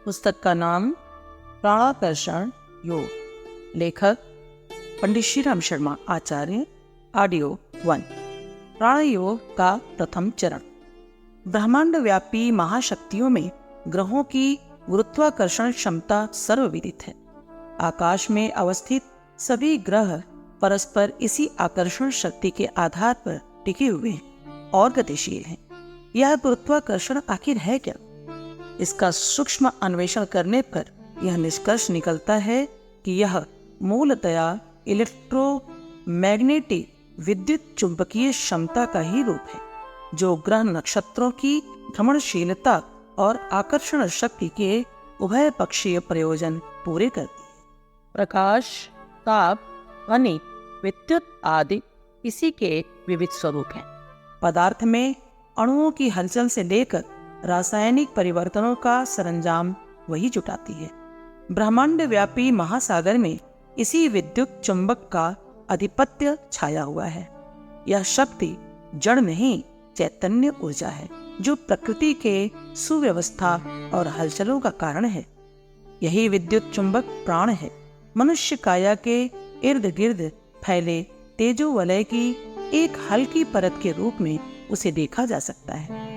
पुस्तक का नाम प्राणाकर्षण योग, लेखक पंडित श्रीराम शर्मा आचार्य। ऑडियो 1। प्राण योग का प्रथम चरण। ब्रह्मांड व्यापी महाशक्तियों में ग्रहों की गुरुत्वाकर्षण क्षमता सर्वविदित है। आकाश में अवस्थित सभी ग्रह परस्पर इसी आकर्षण शक्ति के आधार पर टिके हुए हैं और गतिशील हैं। यह गुरुत्वाकर्षण आखिर है क्या? इसका सूक्ष्म अन्वेषण करने पर यह निष्कर्ष निकलता है कि यह मूलतया इलेक्ट्रोमैग्नेटिक विद्युत चुंबकीय क्षमता का ही रूप है, जो ग्रह नक्षत्रों की भ्रमणशीलता और आकर्षण शक्ति के उभय पक्षीय प्रयोजन पूरे करती है। प्रकाश, ताप, ध्वनि, विद्युत आदि इसी के विविध स्वरूप हैं। पदार्थ में अणुओं की हलचल से लेकर रासायनिक परिवर्तनों का सरंजाम वही जुटाती है। ब्रह्मांड व्यापी महासागर में इसी विद्युत चुंबक का आधिपत्य छाया हुआ है। यह शक्ति जड़ नहीं, चैतन्य ऊर्जा है, जो प्रकृति के सुव्यवस्था और हलचलों का कारण है। यही विद्युत चुंबक प्राण है। मनुष्य काया के इर्द गिर्द फैले तेजो वलय की एक हल्की परत के रूप में उसे देखा जा सकता है।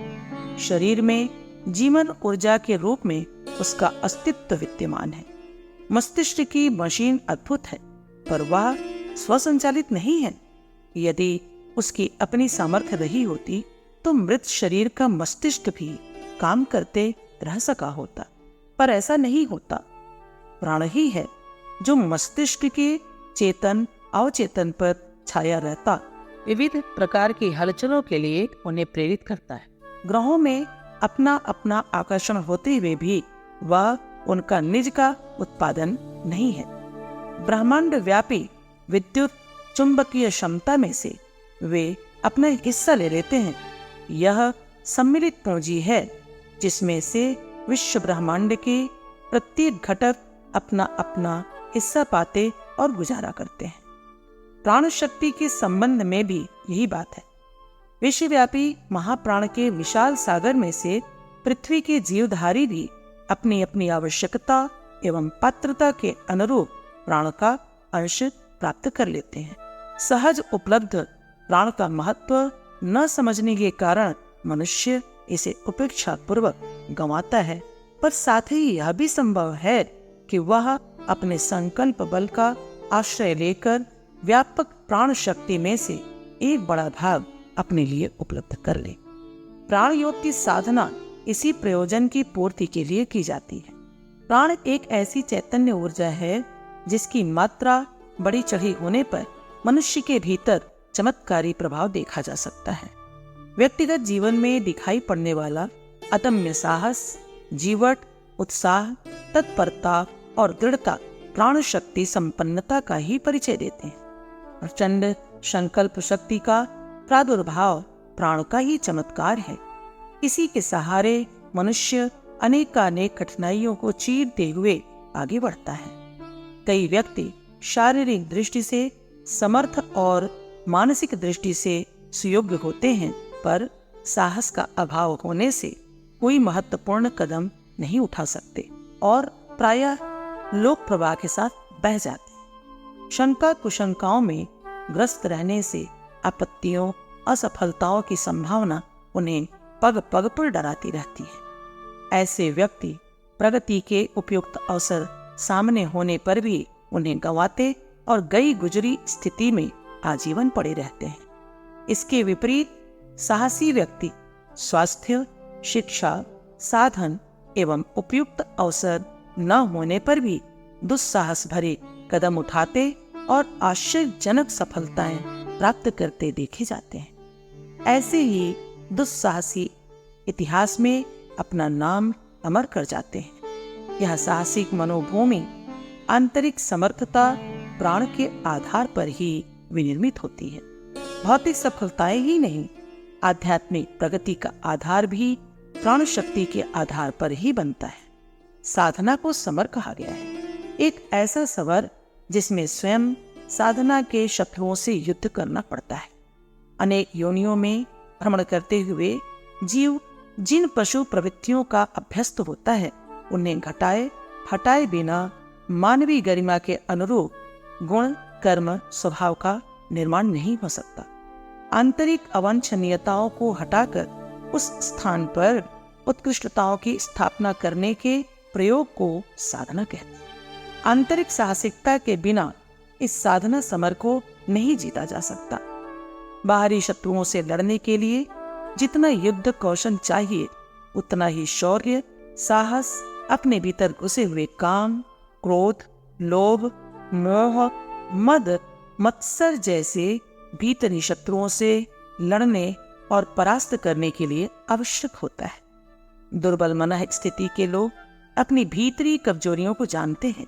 शरीर में जीवन ऊर्जा के रूप में उसका अस्तित्व विद्यमान है। मस्तिष्क की मशीन अद्भुत है, पर वह स्वसंचालित नहीं है। यदि उसकी अपनी सामर्थ्य रही होती तो मृत शरीर का मस्तिष्क भी काम करते रह सका होता, पर ऐसा नहीं होता। प्राण ही है जो मस्तिष्क के चेतन अवचेतन पर छाया रहता विविध प्रकार की हलचलों के लिए उन्हें प्रेरित करता है। ग्रहों में अपना अपना आकर्षण होते हुए भी वह उनका निज का उत्पादन नहीं है। ब्रह्मांड व्यापी विद्युत चुंबकीय क्षमता में से वे अपना हिस्सा ले लेते हैं। यह सम्मिलित पूंजी है जिसमें से विश्व ब्रह्मांड के प्रत्येक घटक अपना अपना हिस्सा पाते और गुजारा करते हैं। प्राण शक्ति के संबंध में भी यही बात है। विश्वव्यापी महाप्राण के विशाल सागर में से पृथ्वी के जीवधारी भी अपनी अपनी आवश्यकता एवं पात्रता के अनुरूप प्राण का अंश प्राप्त कर लेते हैं। सहज उपलब्ध प्राण का महत्व न समझने के कारण मनुष्य इसे उपेक्षा पूर्वक गंवाता है, पर साथ ही यह भी संभव है कि वह अपने संकल्प बल का आश्रय लेकर व्यापक प्राण शक्ति में से एक बड़ा भाग अपने लिए उपलब्ध कर ले। प्राण योग की साधना इसी प्रयोजन की पूर्ति के लिए की जाती है। प्राण एक ऐसी चैतन्य ऊर्जा है जिसकी मात्रा बड़ी चढ़ी होने पर मनुष्य के भीतर चमत्कारी प्रभाव देखा जा सकता है। व्यक्तिगत जीवन में दिखाई पड़ने वाला अदम्य साहस, जीवट, उत्साह, तत्परता और दृढ़ता प्राण शक्ति संपन्नता का ही परिचय देते हैं। प्रचंड संकल्प शक्ति का प्रादुर्भाव प्राण का ही चमत्कार है। इसी के सहारे मनुष्य अनेकानेक कठिनाइयों को चीरते हुए आगे बढ़ता है। कई व्यक्ति शारीरिक दृष्टि से समर्थ और मानसिक दृष्टि से सुयोग्य होते हैं, पर साहस का अभाव होने से कोई महत्वपूर्ण कदम नहीं उठा सकते और प्रायः लोक प्रवाह के साथ बह जाते हैं। शंका कुशंकाओं में ग्रस्त रहने से आपत्तियों, असफलताओं की संभावना उन्हें पग पग पर डराती रहती है। ऐसे व्यक्ति प्रगति के उपयुक्त अवसर सामने होने पर भी उन्हें गंवाते और गई गुजरी स्थिति में आजीवन पड़े रहते हैं। इसके विपरीत साहसी व्यक्ति स्वास्थ्य, शिक्षा, साधन एवं उपयुक्त अवसर न होने पर भी दुस्साहस भरे कदम उठाते और आश्चर्यजनक सफलताएं प्राप्त करते देखे जाते हैं। ऐसे ही दुस्साहसी इतिहास में अपना नाम अमर कर जाते हैं। यह साहसिक मनोभूमि आंतरिक समर्थता प्राण के आधार पर ही विनिर्मित होती है। भौतिक सफलताएं ही नहीं, आध्यात्मिक प्रगति का आधार भी प्राण शक्ति के आधार पर ही बनता है। साधना को समर कहा गया है, एक ऐसा समर जिसमें स्वयं साधना के शत्रुओं से युद्ध करना पड़ता है। अनेक योनियों में भ्रमण करते हुए जीव जिन पशु प्रवृत्तियों का अभ्यस्त होता है, उन्हें घटाए हटाए बिना मानवीय गरिमा के अनुरूप गुण कर्म स्वभाव का निर्माण नहीं हो सकता। आंतरिक अवांछनीयताओं को हटाकर उस स्थान पर उत्कृष्टताओं की स्थापना करने के प्रयोग को साधना कहते हैं। आंतरिक साहसिकता के बिना इस साधना समर को नहीं जीता जा सकता। बाहरी शत्रुओं से लड़ने के लिए जितना युद्ध कौशल चाहिए, उतना ही शौर्य, साहस, अपने भीतर घुसे हुए काम, क्रोध, लोभ, मोह, मद, मत्सर जैसे भीतरी शत्रुओं से लड़ने और परास्त करने के लिए आवश्यक होता है। दुर्बल मनः स्थिति के लोग अपनी भीतरी कमजोरियों को जानते हैं,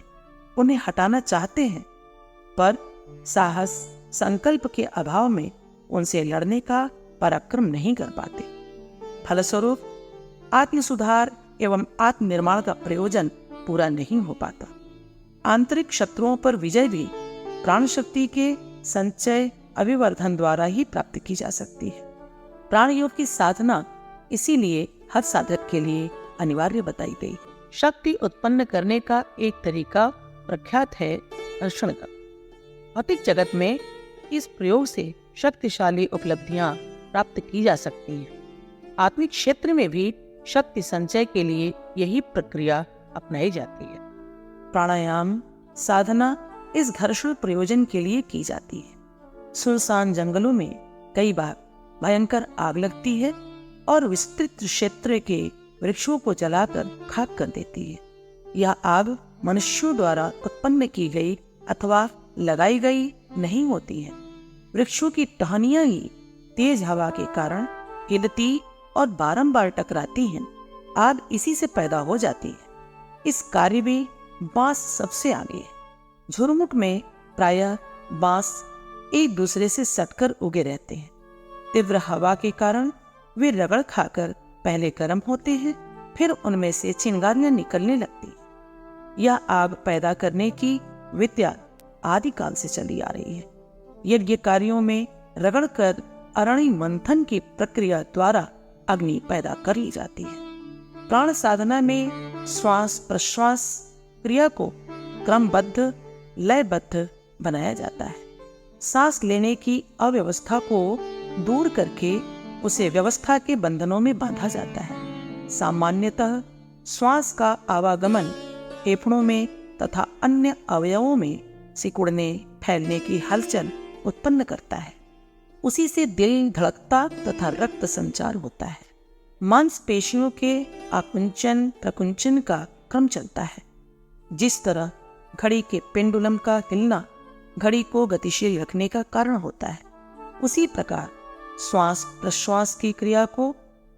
उन्हें हटाना चाहते हैं, पर साहस, संकल्प के अभाव में उनसे लड़ने का पराक्रम नहीं कर पाते। फलस्वरूप आत्म सुधार एवं आत्मनिर्माण का प्रयोजन पूरा नहीं हो पाता। आंतरिक शत्रुओं पर विजय भी प्राण शक्ति के संचय अभिवर्धन द्वारा ही प्राप्त की जा सकती है। प्राण योग की साधना इसीलिए हर साधक के लिए अनिवार्य बताई गई। शक्ति उत्पन्न करने का एक तरीका प्रख्यात है हर्षण का। भौतिक जगत में इस प्रयोग से शक्तिशाली उपलब्धियां प्राप्त की जा सकती हैं। आत्मिक क्षेत्र में भी शक्ति संचय के लिए यही प्रक्रिया अपनाई जाती है। प्राणायाम साधना इस घर्षण प्रयोजन के लिए की जाती है। सुनसान जंगलों में कई बार भयंकर आग लगती है और विस्तृत क्षेत्र के वृक्षों को जलाकर खाक कर देती है। यह आग मनुष्यों द्वारा उत्पन्न की गई अथवा लगाई गई नहीं होती है। वृक्षों की टहनियां ही तेज हवा के कारण हिलती और बारंबार टकराती हैं। आग इसी से पैदा हो जाती है। इस कार्य में बांस सबसे आगे है। झुरमुट में प्रायः बांस एक दूसरे से सटकर उगे रहते हैं। तीव्र हवा के कारण वे रगड़ खाकर पहले गर्म होते हैं, फिर उनमें से चिंगारियां निकलने लगती हैं। यह आग पैदा करने की विद्या आदिकाल से चली आ रही है। यज्ञ कार्यों में रगड़कर अरणि मंथन की प्रक्रिया द्वारा अग्नि पैदा कर ली जाती है। प्राण साधना में श्वास प्रश्वास क्रिया को क्रमबद्ध लयबद्ध बनाया जाता है। सांस लेने की अव्यवस्था को दूर करके उसे व्यवस्था के बंधनों में बांधा जाता है। सामान्यतः श्वास का आवागमन फेफड़ों में तथा अन्य अवयवों में सिकुड़ने फैलने की हलचल उत्पन्न करता है। उसी से दिल धड़कता तथा रक्त संचार होता है। मांसपेशियों के आकुंचन प्रकुंचन का क्रम चलता है। जिस तरह घड़ी के पेंडुलम का हिलना घड़ी को गतिशील रखने का कारण होता है, उसी प्रकार श्वास प्रश्वास की क्रिया को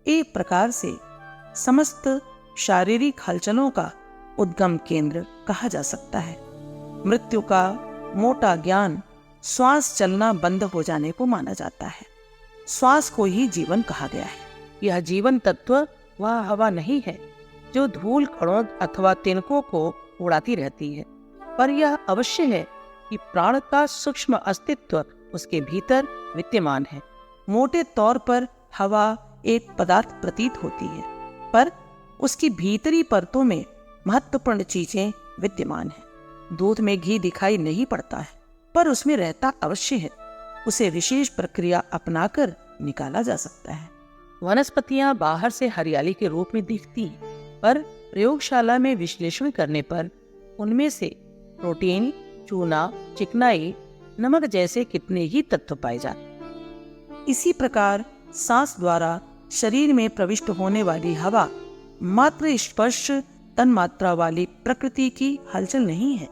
एक प्रकार से समस्त शारीरिक हलचलों का उद्गम केंद्र कहा जा सकता है। मृत्यु का मोटा ज्ञान श्वास चलना बंद हो जाने को माना जाता है। श्वास को ही जीवन कहा गया है। यह जीवन तत्व वह हवा नहीं है जो धूल कणों अथवा तिनकों को उड़ाती रहती है, पर यह अवश्य है कि प्राण का सूक्ष्म अस्तित्व उसके भीतर विद्यमान है। मोटे तौर पर हवा एक पदार्थ प्रतीत होती है, पर उसकी भीतरी परतों में महत्वपूर्ण चीजें विद्यमान हैं। दूध में घी दिखाई नहीं पड़ता है, पर उसमें रहता अवश्य है। उसे विशेष प्रक्रिया अपनाकर निकाला जा सकता है। वनस्पतियां बाहर से हरियाली के रूप में दिखती हैं, पर प्रयोगशाला में विश्लेषण करने पर उनमें से प्रोटीन, चूना, चिकनाई, नमक जैसे कितने ही तत्व पाए जाते हैं। इसी प्रकार सांस द्वारा शरीर में प्रविष्ट होने वाली हवा मात्र स्पर्श तन्मात्रा वाली प्रकृति की हलचल नहीं है।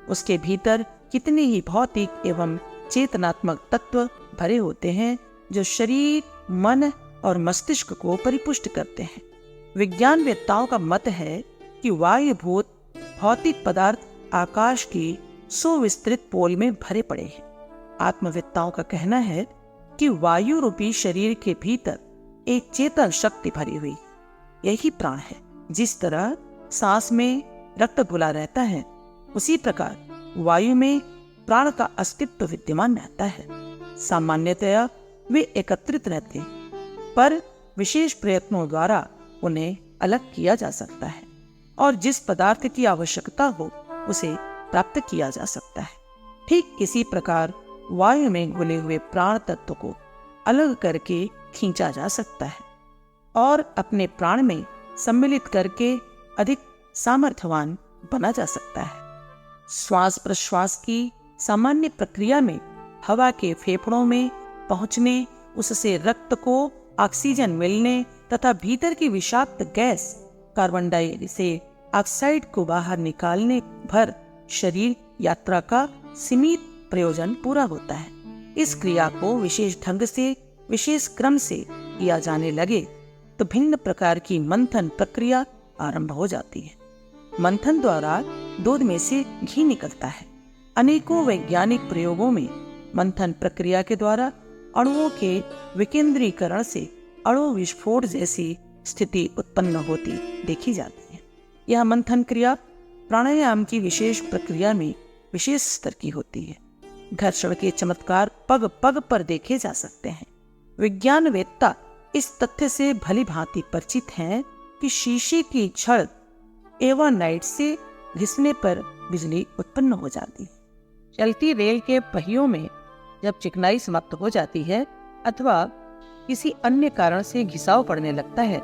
उसके भीतर कितने ही भौतिक एवं चेतनात्मक तत्व भरे होते हैं जो शरीर, मन और मस्तिष्क को परिपुष्ट करते हैं। विज्ञानवेत्ताओं का मत है कि वायुभूत भौतिक पदार्थ आकाश की सुविस्तृत पोल में भरे पड़े हैं। आत्मवेत्ताओं का कहना है कि वायु रूपी शरीर के भीतर एक चेतन शक्ति भरी हुई, यही प्राण है। जिस तरह सांस में रक्त घुला रहता है, उसी प्रकार वायु में प्राण का अस्तित्व विद्यमान रहता है। सामान्यतया वे एकत्रित रहते हैं, पर विशेष प्रयत्नों द्वारा उन्हें अलग किया जा सकता है। और जिस पदार्थ की आवश्यकता हो उसे प्राप्त किया जा सकता है। ठीक इसी प्रकार वायु में घुले हुए प्राण तत्व को अलग करके खींचा जा सकता है और अपने प्राण में सम्मिलित करके अधिक सामर्थ्यवान बना जा सकता है। श्वास प्रश्वास की सामान्य प्रक्रिया में हवा के फेफड़ों में पहुंचने, उससे रक्त को ऑक्सीजन मिलने तथा भीतर की विषाक्त गैस कार्बन डाइऑक्साइड को बाहर निकालने भर शरीर यात्रा का सीमित प्रयोजन पूरा होता है। इस क्रिया को विशेष ढंग से, विशेष क्रम से किया जाने लगे तो भिन्न प्रकार की मंथन प्रक्रिया आरंभ हो जाती है। मंथन द्वारा दूध में से घी निकलता है। अनेकों वैज्ञानिक प्रयोगों में मंथन प्रक्रिया के द्वारा अणुओं के विकेंद्रीकरण से अणु विस्फोट जैसी स्थिति उत्पन्न होती देखी जाती है। यह मंथन क्रिया प्राणायाम की विशेष प्रक्रिया में विशेष स्तर की होती है। घर्षण के चमत्कार पग पग पर देखे जा सकते हैं। विज्ञानवेत्ता इस तथ्य से भली भांति परिचित हैं कि शीशे की छड़ एवानाइट से घिसने पर बिजली उत्पन्न हो जाती है। चलती रेल के पहियों में जब चिकनाई समाप्त हो जाती है अथवा किसी अन्य कारण से घिसाव पड़ने लगता है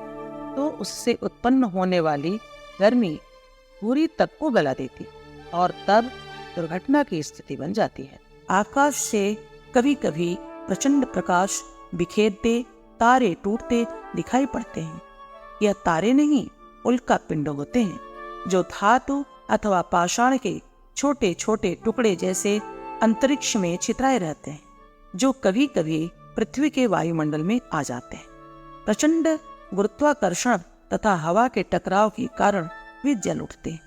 तो उससे उत्पन्न होने वाली गर्मी पूरी तक को गला देती और तब दुर्घटना की स्थिति बन जाती है। आकाश से कभी कभी प्रचंड प्रकाश बिखेरते तारे टूटते दिखाई पड़ते हैं। यह तारे नहीं, उल्का पिंड होते हैं जो धातु अथवा पाषाण के छोटे छोटे टुकड़े जैसे अंतरिक्ष में छितराए रहते हैं, जो कभी कभी पृथ्वी के वायुमंडल में आ जाते हैं। प्रचंड गुरुत्वाकर्षण तथा हवा के टकराव के कारण वे जल उठते हैं।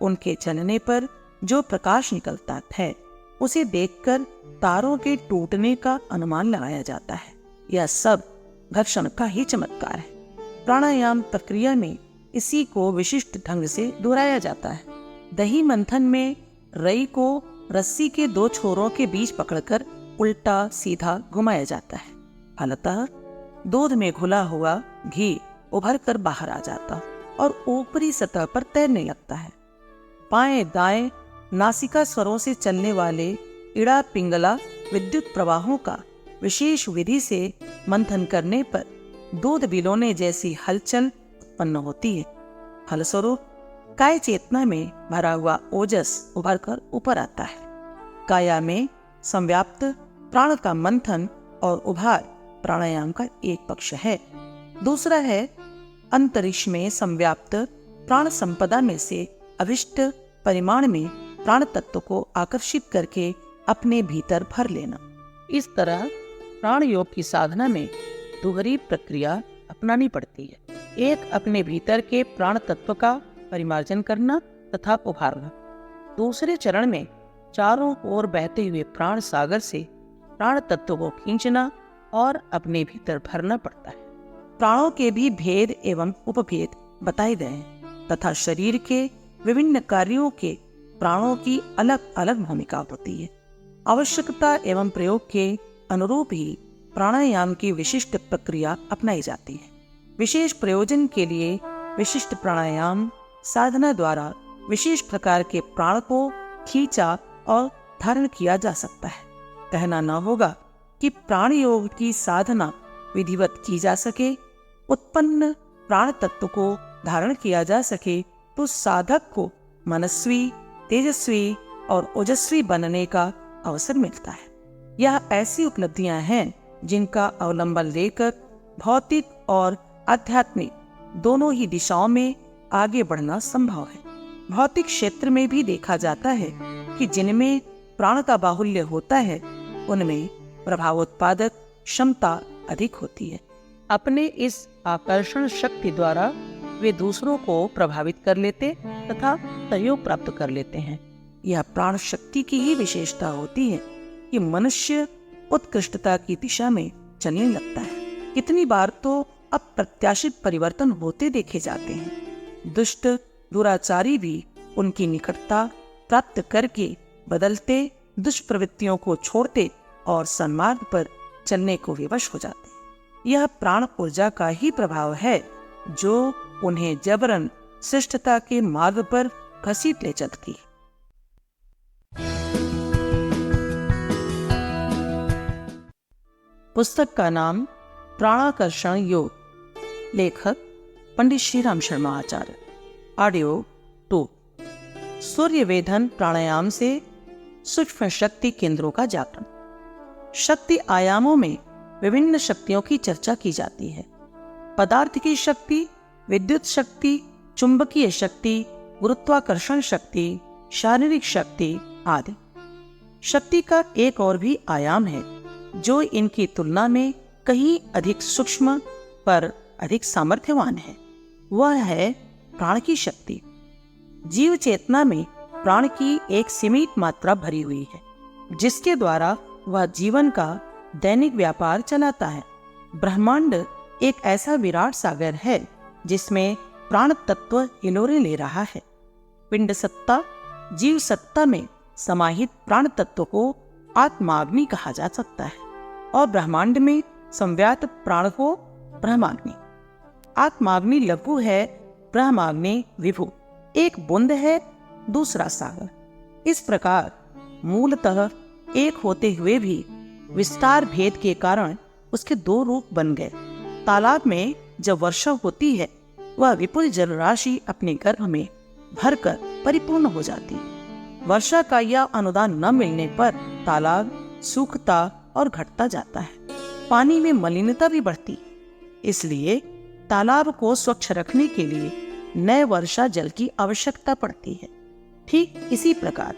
उनके जलने पर जो प्रकाश निकलता है उसे देखकर तारों के टूटने का अनुमान लगाया जाता है। यह सब घर्षण का ही चमत्कार है। प्राणायाम प्रक्रिया में इसी को विशिष्ट ढंग से दोहराया जाता है। दही मंथन में रई को रस्सी के दो छोरों के बीच पकड़कर उल्टा सीधा घुमाया जाता है। फलतः दूध में घुला हुआ घी उभर कर बाहर आ जाता और ऊपरी सतह पर तैरने लगता है। बाएं दाएं नासिका स्वरों से चलने वाले इड़ा पिंगला विद्युत प्रवाहों का विशेष विधि से मंथन करने पर दूध बिलोने जैसी हलचल उत्पन्न होती है। फलस्वरूप काय चेतना में भरा हुआ ओजस उभर कर ऊपर आता है। काया में संव्याप्त प्राण का मंथन और उभार प्राणायाम का एक पक्ष है। दूसरा है अंतरिक्ष में संव्याप्त प्राण संपदा में से अभिष्ट परिमाण में प्राण तत्व को आकर्षित करके अपने भीतर भर लेना। इस तरह प्राण योग की साधना में दोहरी प्रक्रिया अपनानी पड़ती है। एक अपने भीतर के प्राण तत्व का परिमार्जन करना तथा उभारना। दूसरे चरण में चारों ओर बहते हुए प्राण सागर से प्राण तत्व को खींचना और अपने भीतर भरना पड़ता है। प्राणों के भी भेद एवं उपभेद बताए गए हैं तथा शरीर के विभिन्न कार्यों के प्राणों की अलग अलग भूमिका होती है। आवश्यकता एवं प्रयोग के अनुरूप ही प्राणायाम की विशिष्ट प्रक्रिया अपनाई जाती है। विशेष प्रयोजन के लिए विशिष्ट प्राणायाम साधना द्वारा विशेष प्रकार के प्राण को खींचा और धारण किया जा सकता है। कहना न होगा कि प्राण योग की साधना विधिवत की जा सके, उत्पन्न प्राण तत्व को धारण किया जा सके तो साधक को मनस्वी, तेजस्वी और ओजस्वी बनने का अवसर मिलता है। यह ऐसी उपलब्धियां हैं जिनका अवलंबन लेकर भौतिक और आध्यात्मिक दोनों ही दिशाओं में आगे बढ़ना संभव है। भौतिक क्षेत्र में भी देखा जाता है कि जिनमें प्राण का बाहुल्य होता है उनमें प्रभावोत्पादक क्षमता अधिक होती है। अपने इस आकर्षण शक्ति द्वारा वे दूसरों को प्रभावित कर लेते तथा सहयोग प्राप्त कर लेते हैं। यह प्राण शक्ति की ही विशेषता होती है कि मनुष्य उत्कृष्टता की दिशा में चलने लगता है। कितनी बार तो अप्रत्याशित परिवर्तन होते देखे जाते हैं। दुष्ट दुराचारी भी उनकी निकटता प्राप्त करके बदलते दुष्प्रवृत्तियों को छोड़ते और सन्मार्ग पर चलने को विवश हो जाते हैं। यह प्राण ऊर्जा का ही प्रभाव है जो उन्हें जबरन श्रेष्ठता के मार्ग पर घसीट ले चलती है। पुस्तक का नाम प्राणाकर्षण योग, लेखक पंडित श्रीराम शर्मा आचार्य। ऑडियो 2। सूर्य वेधन प्राणायाम से सूक्ष्म शक्ति केंद्रों का जागरण। शक्ति आयामों में विभिन्न शक्तियों की चर्चा की जाती है। पदार्थ की शक्ति, विद्युत शक्ति, चुंबकीय शक्ति, गुरुत्वाकर्षण शक्ति, शारीरिक शक्ति आदि। शक्ति का एक और भी आयाम है जो इनकी तुलना में कहीं अधिक सूक्ष्म पर अधिक सामर्थ्यवान है। वह है प्राण की शक्ति। जीव चेतना में प्राण की एक सीमित मात्रा भरी हुई है, जिसके द्वारा वह जीवन का दैनिक व्यापार चलाता है। ब्रह्मांड एक ऐसा विराट सागर है जिसमें प्राण तत्व हिलोरे ले रहा है। पिंड सत्ता, जीव सत्ता में समाहित प्राण तत्व को आत्माग्नि कहा जा सकता है और ब्रह्मांड में संव्यात प्राण को ब्रह्माग्नि। आत्माग्नि लघु है, ब्रह्माग्नि विभु। एक बूंद है, दूसरा सागर। इस प्रकार मूलतः एक होते हुए भी विस्तार भेद के कारण उसके दो रूप बन गए। तालाब में जब वर्षा होती है, वह विपुल जलराशि अपने गर्भ में भरकर परिपूर्ण हो जाती है। वर्षा का यह अनुदान न मिलने पर तालाब सूखता और घटता जाता है। पानी में मलिनता भी बढ़ती, इसलिए तालाब को स्वच्छ रखने के लिए नए वर्षा जल की आवश्यकता पड़ती है। ठीक इसी प्रकार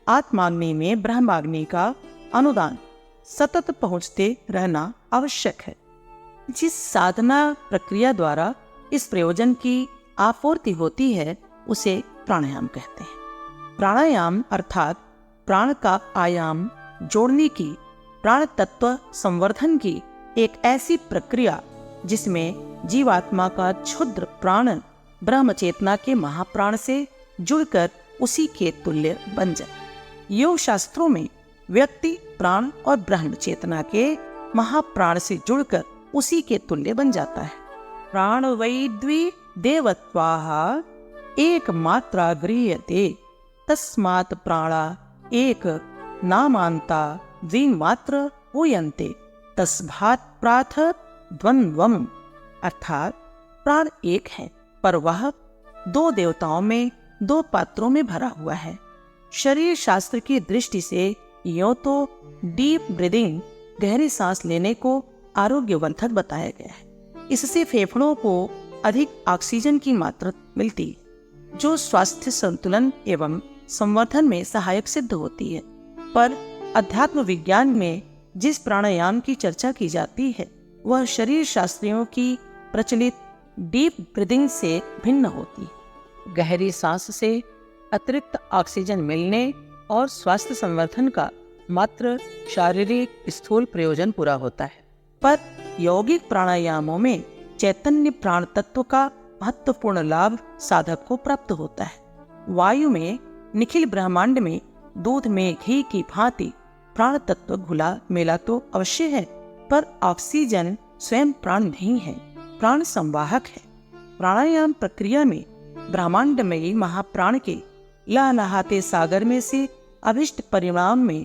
आत्माग्नि में ब्रह्माग्नि का अनुदान सतत पहुंचते रहना आवश्यक है। जिस साधना प्रक्रिया द्वारा इस प्रयोजन की आपूर्ति होती है उसे प्राणायाम कहते हैं। प्राणायाम अर्थात प्राण का आयाम जोड़ने की, प्राण तत्व संवर्धन की एक ऐसी प्रक्रिया जिसमें जीवात्मा का क्षुद्र प्राण ब्रह्म चेतना के महाप्राण से जुड़कर उसी के तुल्य बन जाए। योग शास्त्रों में व्यक्ति प्राण और ब्रह्म चेतना के महाप्राण से जुड़कर उसी के तुल्य बन जाता है। प्राण वै द्वि देवत्वाः एक मात्रा गृह्यते तस्मात् प्राणा एक नामान्ता द्विमात्र पूयन्ते तस्मात् प्राथ द्वन्द्वम्। अर्थात प्राण एक है पर वह दो देवताओं में, दो पात्रों में भरा हुआ है। शरीर शास्त्र की दृष्टि से यूं तो डीप ब्रीदिंग, गहरी सांस लेने को आरोग्यवर्धक बताया गया है। इससे फेफड़ों को अधिक ऑक्सीजन की मात्रा मिलती है जो स्वास्थ्य संतुलन एवं संवर्धन में सहायक सिद्ध होती है। पर अध्यात्म विज्ञान में जिस प्राणायाम की चर्चा की जाती है वह शरीर शास्त्रियों की प्रचलित डीप ब्रीदिंग से भिन्न होती है। गहरी सांस से अतिरिक्त ऑक्सीजन मिलने और स्वास्थ्य संवर्धन का मात्र शारीरिक स्थूल प्रयोजन पूरा होता है। पर यौगिक प्राणायामों में चैतन्य प्राण तत्व का महत्वपूर्ण लाभ साधक को प्राप्त होता है। वायु में, निखिल ब्रह्मांड में दूध में घी की भांति प्राण तत्व घुला मिला तो अवश्य है, पर ऑक्सीजन स्वयं प्राण नहीं है, प्राण संवाहक है। प्राणायाम प्रक्रिया में ब्रह्मांडमयी महाप्राण के लहलहाते सागर में से अभिष्ट परिणाम में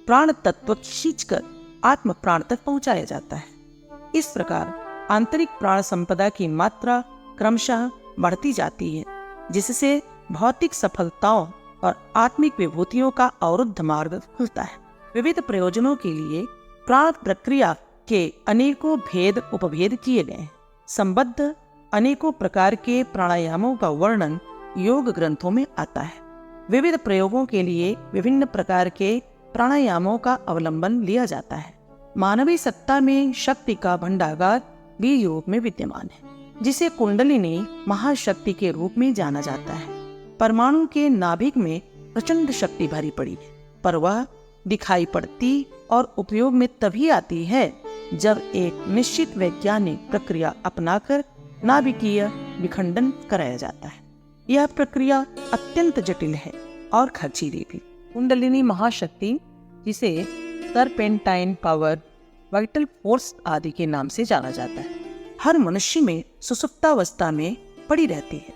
प्राण तत्व खींचकर आत्म प्राण तक पहुंचाया जाता है। इस प्रकार आंतरिक प्राण संपदा की मात्रा क्रमशः बढ़ती जाती है, जिससे भौतिक सफलताओं और आत्मिक विभूतियों का अवरुद्ध मार्ग खुलता है। विविध प्रयोजनों के लिए प्राण प्रक्रिया के अनेकों भेद उपभेद किए गए हैं। संबद्ध अनेकों प्रकार के प्राणायामों का वर्णन योग ग्रंथों में आता है। विविध प्रयोगों के लिए विभिन्न प्रकार के प्राणायामों का अवलंबन लिया जाता है। मानवीय सत्ता में शक्ति का भंडागार भी योग में विद्यमान है, जिसे कुंडलिनी महाशक्ति के रूप में जाना जाता है। परमाणु के नाभिक में प्रचंड शक्ति भरी पड़ी है, पर वह दिखाई पड़ती और उपयोग में तभी आती है जब एक निश्चित वैज्ञानिक प्रक्रिया अपनाकर नाभिकीय विखंडन कराया जाता है। यह प्रक्रिया अत्यंत जटिल है और खर्चीली भी। कुंडलिनी महाशक्ति, जिसे सरपेंटाइन पावर, वाइटल फोर्स आदि के नाम से जाना जाता है, हर मनुष्य में सुसुप्तावस्था में पड़ी रहती है।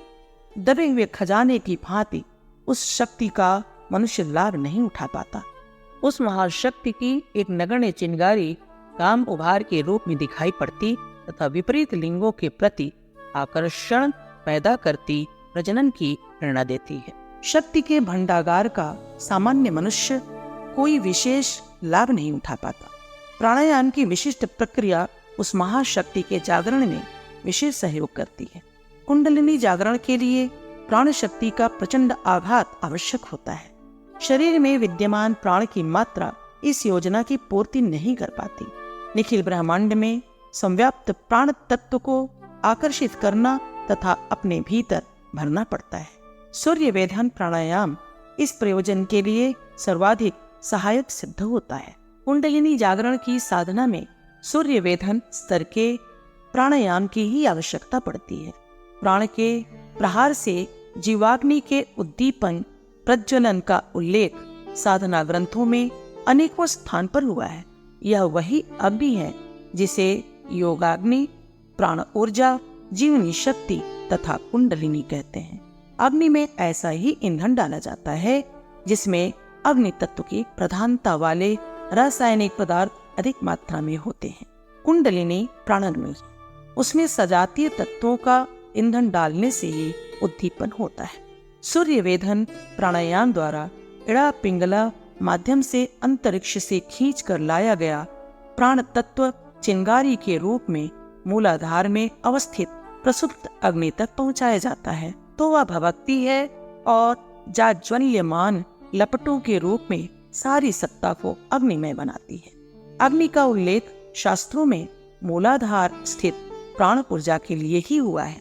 दबे हुए खजाने की भांति उस शक्ति का मनुष्य लाभ नहीं उठा पाता। उस महाशक्ति की एक नगण्य चिंगारी काम उभार के रूप में दिखाई पड़ती तथा विपरीत लिंगों के प्रति आकर्षण पैदा करती प्रजनन की प्रेरणा देती है। शक्ति के भंडागार का सामान्य मनुष्य कोई विशेष लाभ नहीं उठा पाता। प्राणायाम की विशिष्ट प्रक्रिया उस महाशक्ति के जागरण में विशेष सहयोग करती है। कुंडलिनी जागरण के लिए प्राण शक्ति का प्रचंड आघात आवश्यक होता है। शरीर में विद्यमान प्राण की मात्रा इस योजना की पूर्ति नहीं कर पाती। निखिल ब्रह्मांड में संव्याप्त प्राण तत्व को आकर्षित करना तथा अपने भीतर भरना पड़ता है। सूर्य वेधन प्राणायाम इस प्रयोजन के लिए सर्वाधिक सहायक सिद्ध होता है। कुंडलिनी जागरण की साधना में सूर्य वेधन स्तर के प्राणायाम की ही आवश्यकता पड़ती है। प्राण के प्रहार से जीवाग्नि के उद्दीपन प्रज्वलन का उल्लेख साधना ग्रंथों में अनेकों स्थान पर हुआ है। यह वही अग्नि है जिसे योगाग्नि, प्राण ऊर्जा, जीवनी शक्ति तथा कुंडलिनी कहते हैं। अग्नि में ऐसा ही ईंधन डाला जाता है जिसमें अग्नि तत्व की प्रधानता वाले रासायनिक पदार्थ अधिक मात्रा में होते हैं। कुंडलिनी प्राणाग्नि, उसमें सजातीय तत्वों का ईंधन डालने से ही उद्दीपन होता है। सूर्य वेधन प्राणायाम द्वारा इड़ा पिंगला माध्यम से अंतरिक्ष से खींच कर लाया गया प्राण तत्व चिंगारी के रूप में मूलाधार में अवस्थित प्रसुप्त अग्नि तक पहुंचाया जाता है तो वह भभकती है और जाज्वल्यमान लपटों के रूप में सारी सत्ता को अग्निमय बनाती है। अग्नि का उल्लेख शास्त्रों में मूलाधार स्थित प्राण ऊर्जा के लिए ही हुआ है।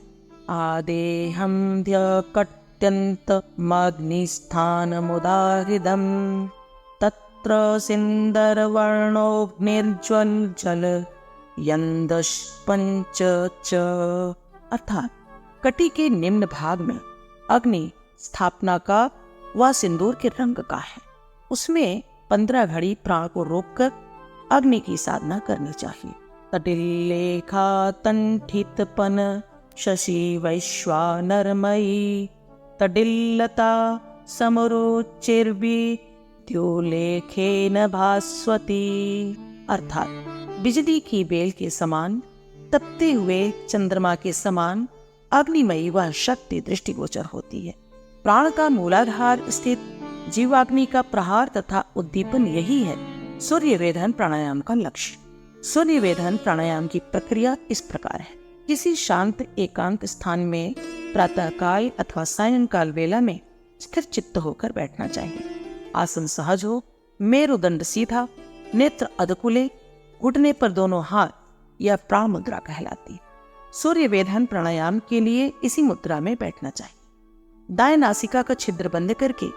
आदेहम ध्यकट्यंत मग्निस्थान मुदाहृदम तत्र सिंदर वर्णोग्निर्ज्वल जल यंदश पंच च, अर्थात कटी के निम्न भाग में अग्नि स्थापना का व सिंदूर के रंग का है। उसमें 15 घड़ी प्राण को रोककर अग्नि की साधना करनी चाहिए। तटिल्लेखा तंठितपन शशि वैश्वानरमयी तडिल्लता समरोचिर्वि द्योलेखेन भास्वती, अर्थात बिजली की बेल के समान तपते हुए चंद्रमा के समान अग्निमयी वह शक्ति दृष्टिगोचर होती है। प्राण का मूलाधार स्थित जीवाग्नि का प्रहार तथा उद्दीपन यही है सूर्य वेधन प्राणायाम का लक्ष्य। सूर्य वेधन प्राणायाम की प्रक्रिया इस प्रकार है। किसी शांत एकांत स्थान में प्रातःकाल अथवा सायंकाल वेला में स्थिर चित्त होकर बैठना चाहिए। आसन सहज हो, मेरुदंड सीधा, नेत्र अधकुले, घुटने पर दोनों हाथ, यह प्राण मुद्रा कहलाती है। सूर्य वेधन प्राणायाम के लिए इसी मुद्रा में बैठना चाहिए। दाएं नासिका का छिद्र बंद करके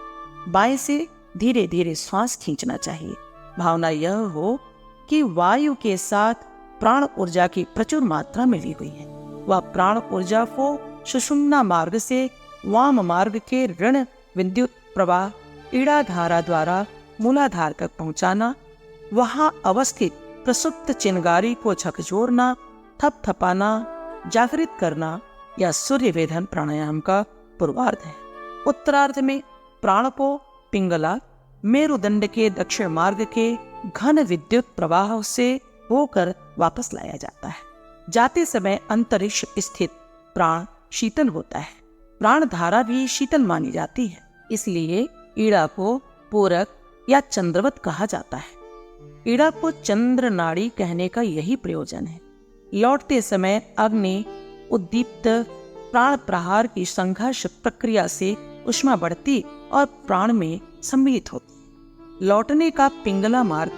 बाएं से धीरे धीरे श्वास खींचना चाहिए। भावना यह हो कि वायु के साथ प्राण ऊर्जा की प्रचुर मात्रा मिली हुई है। वह प्राण ऊर्जा को सुषुम्ना मार्ग से वाम मार्ग के ऋण विद्युत प्रवाह ईड़ा धारा द्वारा मूलाधार तक पहुंचाना, वहां अवस्थित प्रसुप्त चिंगारी को झकझोरना, थपथपाना, जागृत करना, यह सूर्य वेधन प्राणायाम का पूर्वार्ध है। उत्तरार्ध में प्राण को पिंगला मेरुदंड के दक्षिण मार्ग के घन विद्युत प्रवाह से होकर वापस लाया जाता है। जाते समय अंतरिक्ष स्थित प्राण शीतल होता है। प्राण धारा भी शीतल मानी जाती है, इसलिए ईड़ा को पूरक या चंद्रवत कहा जाता है। ईड़ा को चंद्र नाड़ी कहने का यही प्रयोजन है। लौटते समय अग्नि उद्दीप्त प्राण प्रहार की संघर्ष प्रक्रिया से ऊष्मा बढ़ती और प्राण में सम्मिलित होती। लौटने का पिंगला मार्ग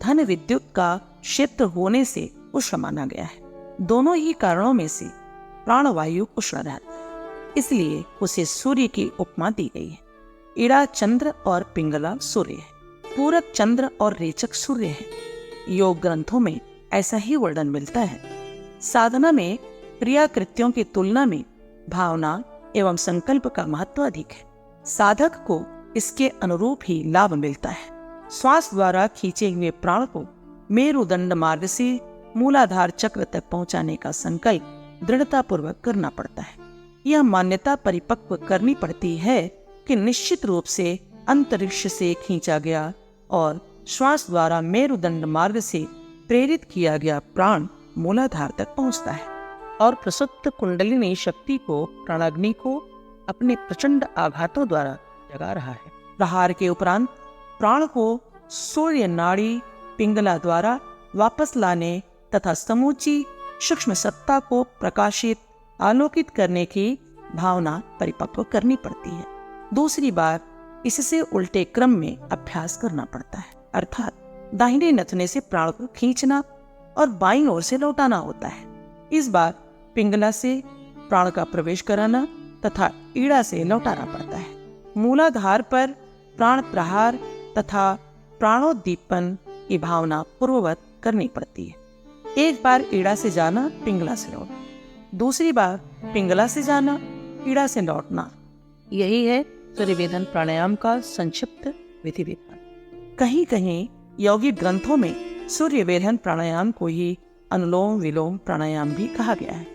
धन विद्युत का क्षेत्र होने से उष्ण माना गया है। दोनों ही कारणों में से प्राणवायु उष्ण रहता है, इसलिए उसे सूर्य की उपमा दी गई है। ईड़ा चंद्र और पिंगला सूर्य है। पूरक चंद्र और रेचक सूर्य है। योग ग्रंथों में ऐसा ही वर्णन मिलता है। साधना में क्रिया कृत्यों की तुलना में भावना एवं संकल्प का महत्व अधिक है। साधक को इसके अनुरूप ही लाभ मिलता है। श्वास द्वारा खींचे हुए प्राण को मेरुदंड मार्ग से मूलाधार चक्र तक पहुंचाने का संकल्प दृढ़ता पूर्वक करना पड़ता है। यह मान्यता परिपक्व करनी पड़ती है कि निश्चित रूप से अंतरिक्ष से खींचा गया और श्वास द्वारा मेरुदंड मार्ग से प्रेरित किया गया प्राण मूलाधार तक पहुंचता है और प्रसुप्त कुंडलिनी शक्ति को, प्राणाग्नि को अपने प्रचंड आघातों द्वारा जगा रहा है। प्रहार के उपरांत प्राण को सूर्य नाड़ी पिंगला द्वारा वापस लाने तथा समूची सूक्ष्म सत्ता को प्रकाशित, आलोकित करने की भावना परिपक्व करनी पड़ती है। दूसरी बार इससे उल्टे क्रम में अभ्यास करना पड़ता है, अर्थात दाहिने नथने से प्राण को खींचना और बाईं ओर से लौटाना होता है। इस बार पिंगला से प्राण का प्रवेश कराना तथा ईड़ा से लौटाना पड़ता है। मूलाधार पर प्राण प्रहार तथा प्राणोद्दीपन की भावना पूर्ववत करनी पड़ती है। एक बार ईड़ा से जाना, पिंगला से लौटना, दूसरी बार पिंगला से जाना, ईड़ा से लौटना। यही है सूर्यवेधन प्राणायाम का संक्षिप्त विधि विधान। कहीं कहीं यौगिक ग्रंथों में सूर्यवेधन प्राणायाम को ही अनुलोम विलोम प्राणायाम भी कहा गया है।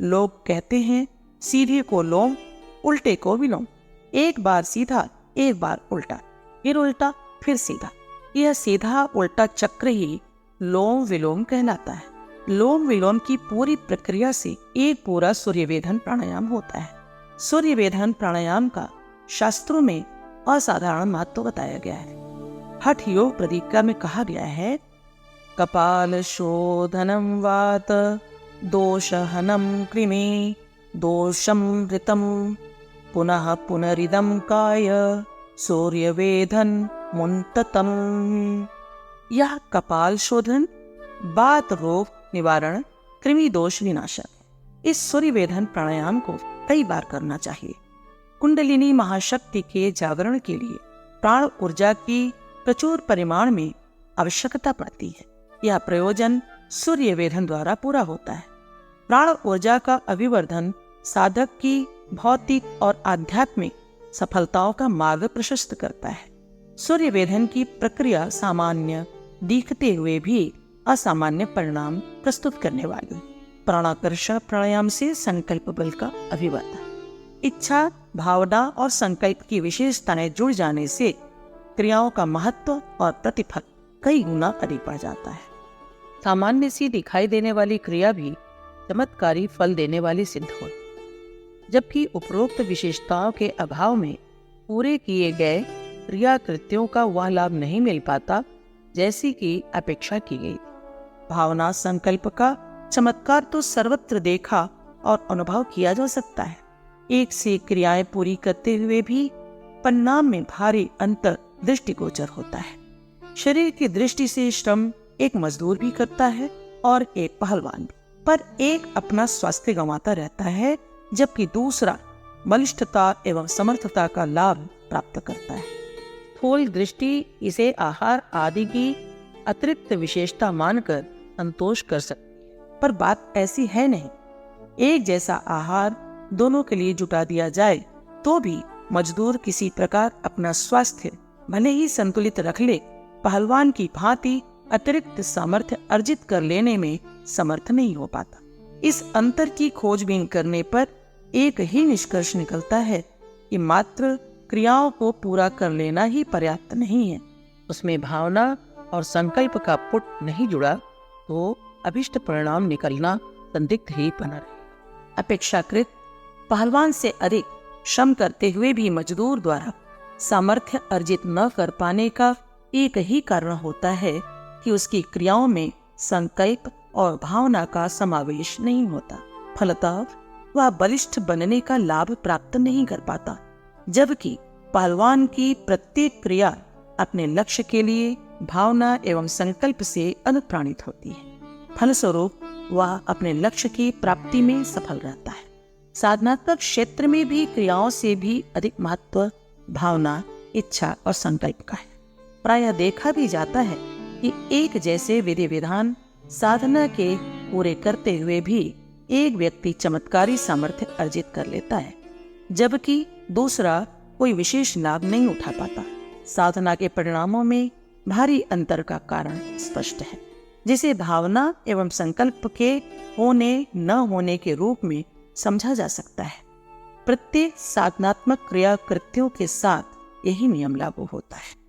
लोग कहते हैं सीधे को लोम, उल्टे को विलोम। एक बार सीधा, एक बार उल्टा, फिर सीधा। यह सीधा उल्टा चक्र ही लोम विलोम कहलाता है। लोम विलोम की पूरी प्रक्रिया से एक पूरा सूर्यवेधन प्राणायाम होता है। सूर्यवेधन प्राणायाम का शास्त्रों में असाधारण महत्व बताया गया है। हठ योग प्रदीपिका में कहा गया है, कपाल शोधनम वात दोषहनम कृमि दोषम ऋतम पुनः पुनरिदम काय सूर्यवेधन मुंततम। यह कपाल शोधन, बात रोग निवारण, कृमि दोष विनाशक। इस सूर्यवेधन प्राणायाम को कई बार करना चाहिए। कुंडलिनी महाशक्ति के जागरण के लिए प्राण ऊर्जा की प्रचुर परिमाण में आवश्यकता पड़ती है। यह प्रयोजन सूर्यवेधन द्वारा पूरा होता है। प्राण ऊर्जा का अभिवर्धन साधक की भौतिक और आध्यात्मिक सफलताओं का मार्ग प्रशस्त करता है। सूर्यवेधन की प्रक्रिया सामान्य दिखते हुए भी असामान्य परिणाम प्रस्तुत करने वाली। प्राणाकर्षण प्राणायाम से संकल्प बल का अभिवर्धन। इच्छा, भावना और संकल्प की विशेषताएं जुड़ जाने से क्रियाओं का महत्व और प्रतिफल कई गुना अधिक बढ़ जाता है। सामान्य सी दिखाई देने वाली क्रिया भी चमत्कारी फल देने वाली सिद्ध हो, जबकि उपरोक्त विशेषताओं के अभाव में पूरे किए गए क्रिया कृत्यों का वह लाभ नहीं मिल पाता जैसी कि अपेक्षा की गई। भावना संकल्प का चमत्कार तो सर्वत्र देखा और अनुभव किया जा सकता है। एक से क्रियाएं पूरी करते हुए भी परिणाम में भारी अंतर दृष्टिगोचर होता है। शरीर की दृष्टि से श्रम एक मजदूर भी करता है और एक पहलवान भी, पर एक अपना स्वास्थ्य गंवाता रहता है जबकि दूसरा बलिष्ठता एवं समर्थता का लाभ प्राप्त करता है। स्थूल दृष्टि इसे आहार आदि की अतिरिक्त विशेषता मानकर संतोष कर सकती है, पर बात ऐसी है नहीं। एक जैसा आहार दोनों के लिए जुटा दिया जाए तो भी मजदूर किसी प्रकार अपना स्वास्थ्य भले ही संतुलित रख ले, पहलवान की भांति अतिरिक्त सामर्थ्य अर्जित कर लेने में समर्थ नहीं हो पाता। इस अंतर की खोजबीन करने पर एक ही निष्कर्ष निकलता है कि मात्र क्रियाओं को पूरा कर लेना ही पर्याप्त नहीं है। उसमें भावना और संकल्प का पुट नहीं जुड़ा तो अभिष्ट परिणाम निकलना संदिग्ध ही बना रहेगा। अपेक्षाकृत पहलवान से अधिक श्रम करते हुए भी मजदूर द्वारा सामर्थ्य अर्जित न कर पाने का एक ही कारण होता है कि उसकी क्रियाओं में संकल्प और भावना का समावेश नहीं होता। फलतः वह बलिष्ठ बनने का लाभ प्राप्त नहीं कर पाता, जबकि पहलवान की प्रत्येक क्रिया अपने लक्ष्य के लिए भावना एवं संकल्प से अनुप्राणित होती है। फलस्वरूप वह अपने लक्ष्य की प्राप्ति में सफल रहता है। साधनात्मक क्षेत्र में भी क्रियाओं से भी अधिक महत्व भावना, इच्छा और संकल्प का है। प्रायः देखा भी जाता है कि एक जैसे विधि विधान साधना के पूरे करते हुए भी एक व्यक्ति चमत्कारी सामर्थ्य अर्जित कर लेता है, जबकि दूसरा कोई विशेष लाभ नहीं उठा पाता। साधना के परिणामों में भारी अंतर का कारण स्पष्ट है, जिसे भावना एवं संकल्प के होने न होने के रूप में समझा जा सकता है। प्रत्येक साधनात्मक क्रिया कृत्यों के साथ यही नियम लागू होता है।